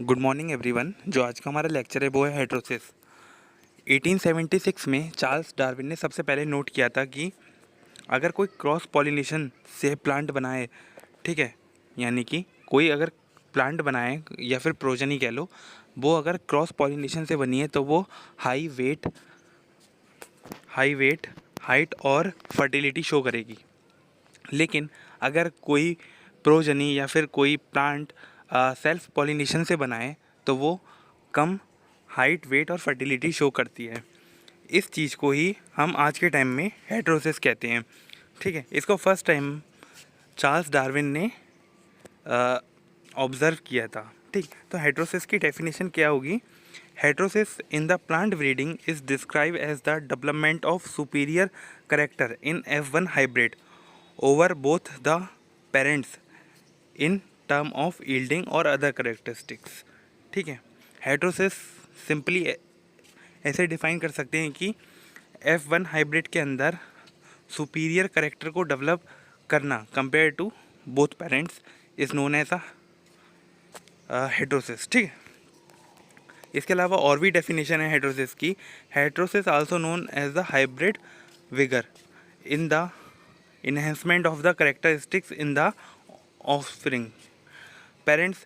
Good morning everyone. जो आज का हमारा लेक्चर है वो है हेटेरोसिस। 1876 में चार्ल्स डार्विन ने सबसे पहले नोट किया था कि अगर कोई क्रॉस पॉलिनेशन से प्लांट बनाए, ठीक है, यानी कि कोई अगर प्लांट बनाए या फिर प्रोजनी कह लो, वो अगर क्रॉस पॉलिनेशन से बनी है तो वो हाई वेट हाइट और फर्टिलिटी शो करेगी। लेकिन अगर कोई प्रोजनी या फिर कोई प्लांट सेल्फ पॉलिनेशन से बनाए तो वो कम हाइट, वेट और फर्टिलिटी शो करती है। इस चीज़ को ही हम आज के टाइम में हेटेरोसिस कहते हैं। ठीक है, इसको फर्स्ट टाइम चार्ल्स डार्विन ने ऑब्ज़र्व किया था। ठीक, तो हेटेरोसिस की डेफिनेशन क्या होगी? Heterosis in the plant breeding is describe as the development of superior character in F1 hybrid over both the parents in term of yielding और other characteristics. ठीक है, हेटेरोसिस सिंपली ऐसे डिफाइन कर सकते हैं कि F1 हाइब्रिड के अंदर सुपीरियर करेक्टर को डेवलप करना compare to both parents is known as a heterosis. ठीक है, इसके अलावा और भी डेफिनेशन है हेटेरोसिस की। Heterosis also known as the hybrid vigour in the enhancement of the characteristics in the offspring parents.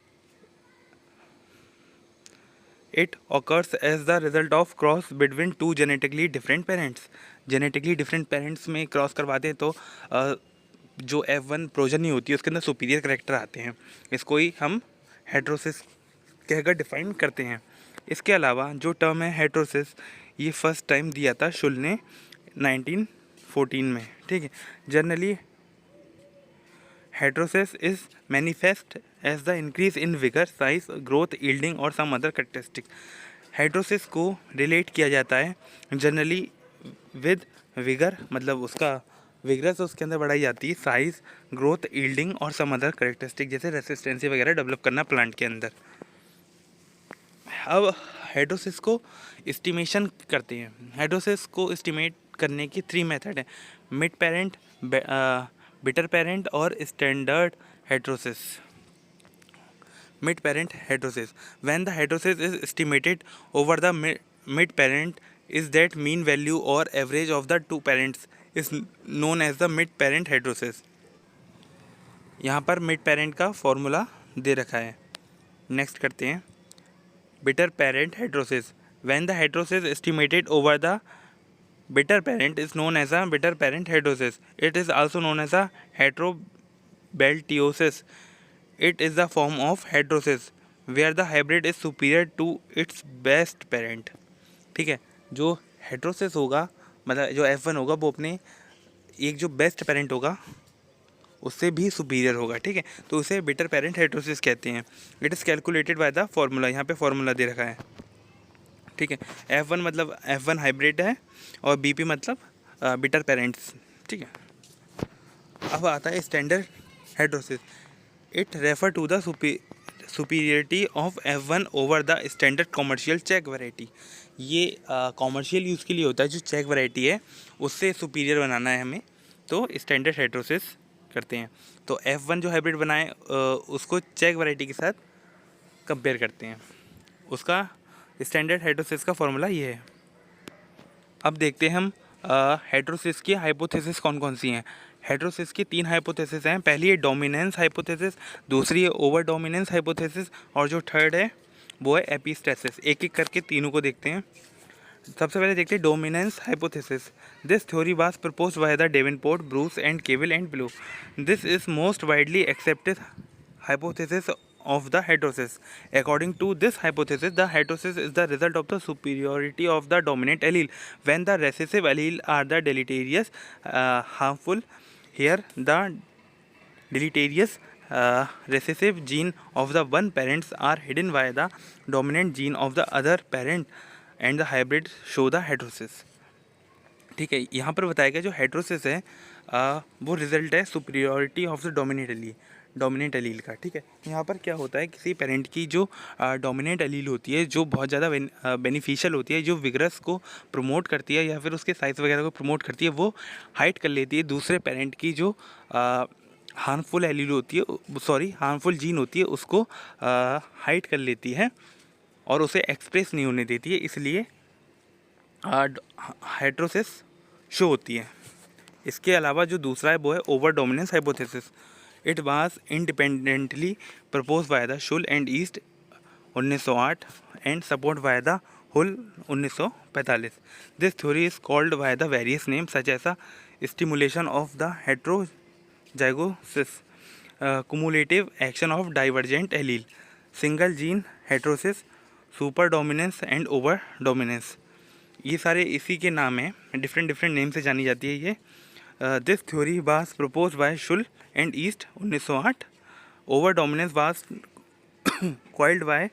It occurs as the result of cross between two genetically different parents. Genetically different parents में cross करवाते हैं तो जो F1 progeny होती है उसके अंदर superior character आते हैं। इसको ही हम हेटेरोसिस कहकर डिफाइन करते हैं। इसके अलावा जो टर्म है हेटेरोसिस, ये फर्स्ट टाइम दिया था शुल ने 1914 में। ठीक है, generally heterosis is manifest as the increase in vigour, size, growth, yielding और सम अदर कैरेक्टरिस्टिक। हेटेरोसिस को रिलेट किया जाता है जनरली विद विगर, मतलब उसका विगरस उसके अंदर बढ़ाई जाती है, साइज, ग्रोथ, यील्डिंग और सम अदर कैरेक्टरिस्टिक जैसे रेसिस्टेंसी वगैरह डेवलप करना प्लांट के अंदर। अब हेटेरोसिस को एस्टिमेशन करते हैं। हेटेरोसिस को एस्टिमेट करने की 3 मेथड है: मिड पेरेंट, बिटर पेरेंट और standard heterosis. Mid parent heterosis, when the heterosis is estimated over the mid parent is that mean value और average of the two parents is known as the mid parent heterosis. यहाँ पर mid parent का formula दे रखा है। Next करते हैं bitter parent heterosis, when the heterosis estimated over the bitter parent is known as a bitter parent heterosis. It is also known as a heterobeltiosis. It is the form of heterosis where the hybrid is superior to its best parent. ठीक है, जो heterosis होगा, मतलब जो F1 होगा वो अपने एक जो बेस्ट पेरेंट होगा उससे भी सुपीरियर होगा। ठीक है, तो उसे बिटर पेरेंट हेटेरोसिस कहते हैं। It is calculated by the formula, यहाँ पे फार्मूला दे रखा है। ठीक है, F1 मतलब F1 हाइब्रिड है और BP मतलब बिटर पेरेंट्स। ठीक है, अब आता है standard heterosis. It refer to the superiority of F1 over the standard commercial check variety. ये कॉमर्शियल यूज़ के लिए होता है, जो चेक वैरायटी है उससे सुपीरियर बनाना है हमें, तो स्टैंडर्ड हेटेरोसिस करते हैं। तो F1 जो हाइब्रिड बनाए उसको चेक वैरायटी के साथ कंपेयर करते हैं। उसका स्टैंडर्ड हेटेरोसिस का फॉर्मूला ये है। अब देखते हैं हम हेटेरोसिस की हाइपोथेसिस कौन कौन सी हैं। हेटेरोसिस की 3 हाइपोथेसिस हैं। पहली है डोमिनेंस हाइपोथेसिस, दूसरी है ओवर डोमिनेंस हाइपोथेसिस और जो थर्ड है वो है एपिस्टेसिस। एक एक करके तीनों को देखते हैं। सबसे पहले देखते हैं dominance hypothesis. This theory was proposed by the Davenport, Bruce and Keeble and Blue. This is most widely accepted hypothesis of the heterosis. According to this hypothesis, the heterosis is the result of the superiority of the dominant allele when the recessive allele are the deleterious, harmful. Here the deleterious recessive gene of the one parents are hidden by the dominant gene of the other parent and the hybrid show the heterosis. ठीक है, यहाँ पर बताया गया जो heterosis है वो result है superiority of the dominant allele का। ठीक है, यहाँ पर क्या होता है, किसी पेरेंट की जो डोमिनेंट एलील होती है, जो बहुत ज़्यादा बेनिफिशियल होती है, जो विगरस को प्रमोट करती है या फिर उसके साइज वगैरह को प्रमोट करती है, वो हाइड कर लेती है दूसरे पेरेंट की जो हार्मफुल एलील होती है, सॉरी हार्मफुल जीन होती है, उसको हाइड कर लेती है और उसे एक्सप्रेस नहीं होने देती है, इसलिए हेटेरोसिस शो होती है। इसके अलावा जो दूसरा है वो है over dominance hypothesis. It was independently propose by the Shull and East 1908 and support by the Hull 1945। This theory is called by the various name such as a stimulation of the heterozygosis, cumulative action of divergent allele, single gene heterosis, super dominance and over dominance. ये सारे इसी के नाम हैं, different different name से जानी जाती है ये। This theory was propose by Shull and East 1908। Over dominance was coined by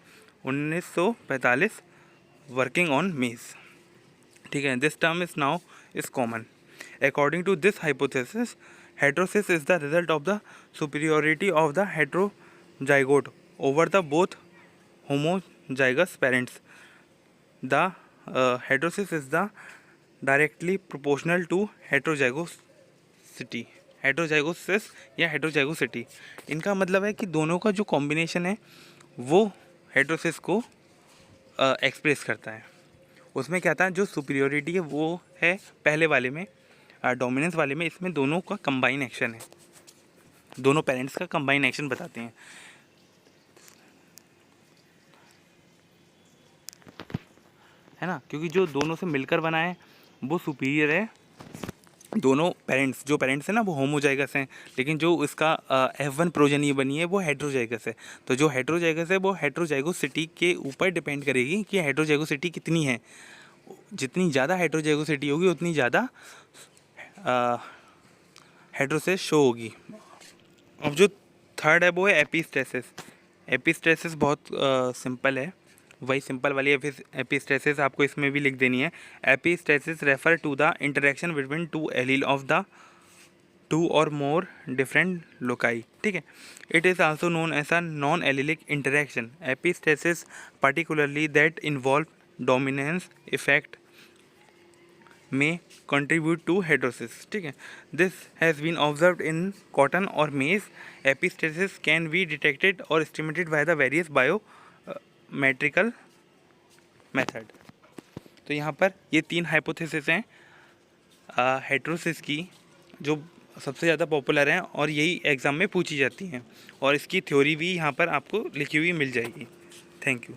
1945 working on maize. ठीक है, this term is now is common. According to this hypothesis, heterosis is the result of the superiority of the heterozygote over the both homozygous parents. The heterosis is the directly proportional to heterozygosity, heterozygosis या heterozygosity। इनका मतलब है कि दोनों का जो combination है वो हेटेरोसिस को एक्सप्रेस करता है। उसमें क्या था, जो सुपीरियोरिटी है वो है पहले वाले में, डोमिनेंस वाले में। इसमें दोनों का कंबाइन एक्शन है, दोनों पेरेंट्स का कंबाइन एक्शन बताते हैं, है ना, क्योंकि जो दोनों से मिलकर बना है वो सुपीरियर है। दोनों पेरेंट्स, जो पेरेंट्स हैं ना वो होमोजाइगस हैं, लेकिन जो इसका F1 प्रोजेनी बनी है वो हेटेरोजाइगस है। तो जो हेटेरोजाइगस है वो हेटेरोजाइगोसिटी के ऊपर डिपेंड करेगी कि हेटेरोजाइगोसिटी कितनी है। जितनी ज़्यादा हेटेरोजाइगोसिटी होगी उतनी ज़्यादा हेटेरोसिस शो होगी। अब जो थर्ड है वो है एपिस्टेसिस। एपिस्टेसिस बहुत सिंपल है, वही सिंपल वाली एपिस्टेसिस आपको इसमें भी लिख देनी है। Epistasis refer to the interaction between two allele of the two or more different loci. ठीक है, it is also known as a non allelic interaction. Epistasis particularly that involve dominance effect may contribute to heterosis। ठीक है, this has been observed in cotton or maize। epistasis can be detected or estimated by the various biometrical method। तो यहाँ पर ये 3 hypothesis हैं heterosis की, जो सबसे ज़्यादा पॉपुलर हैं और यही एग्ज़ाम में पूछी जाती हैं, और इसकी थ्योरी भी यहाँ पर आपको लिखी हुई मिल जाएगी। Thank you.